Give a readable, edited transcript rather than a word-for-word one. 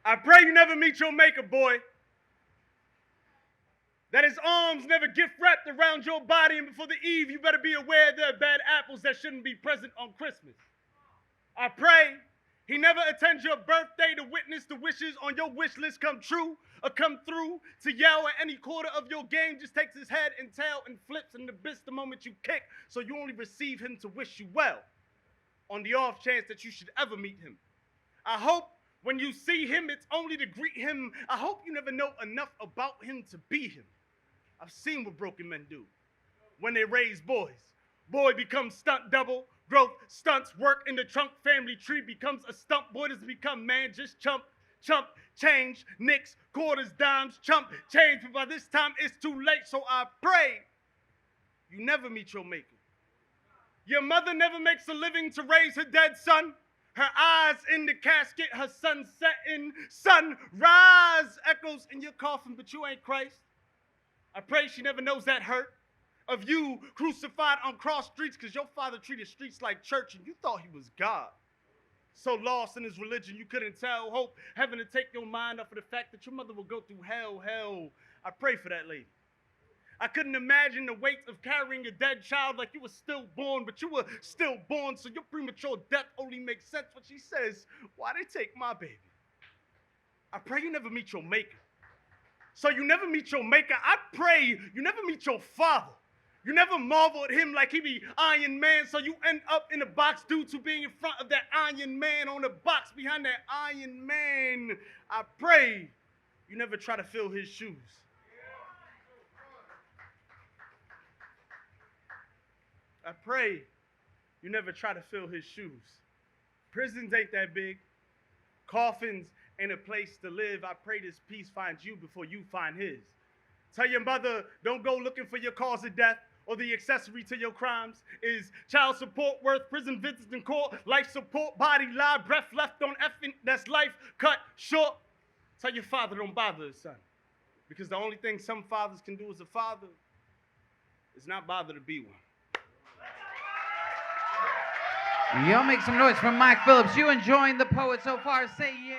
I pray you never meet your maker, boy. That his arms never gift wrapped around your body, and before the eve, you better be aware there are bad apples that shouldn't be present on Christmas. I pray he never attends your birthday to witness the wishes on your wish list come true or come through to yell at any quarter of your game, just takes his head and tail and flips in the abyss the moment you kick, so you only receive him to wish you well, on the off chance that you should ever meet him. I hope when you see him, it's only to greet him. I hope you never know enough about him to be him. I've seen what broken men do when they raise boys. Boy becomes stunt double. Growth stunts work in the trunk. Family tree becomes a stump. Boy doesn't become man, just chump. Chump, change, nicks, quarters, dimes, chump, change. But by this time, it's too late. So I pray you never meet your maker. Your mother never makes a living to raise her dead son. Her eyes in the casket, her sun setting. Sunrise echoes in your coffin, but you ain't Christ. I pray she never knows that hurt of you crucified on cross streets, because your father treated streets like church and you thought he was God. So lost in his religion you couldn't tell. Hope heaven to take your mind off of the fact that your mother will go through hell. I pray for that lady. I couldn't imagine the weight of carrying a dead child like you were still born, but you were still born, so your premature death only makes sense when she says, why they take my baby? I pray you never meet your maker. So you never meet your maker. I pray you never meet your father. You never marvel at him like he be Iron Man, so you end up in a box due to being in front of that Iron Man on the box behind that Iron Man. I pray you never try to fill his shoes. I pray you never try to fill his shoes. Prisons ain't that big. Coffins ain't a place to live. I pray this peace finds you before you find his. Tell your mother, don't go looking for your cause of death or the accessory to your crimes. Is child support worth prison visits in court? Life support, body lie, breath left on effing, that's life cut short. Tell your father don't bother his son. Because the only thing some fathers can do as a father is not bother to be one. Y'all make some noise for Mike Phillips. You enjoying the poet so far? Say yeah.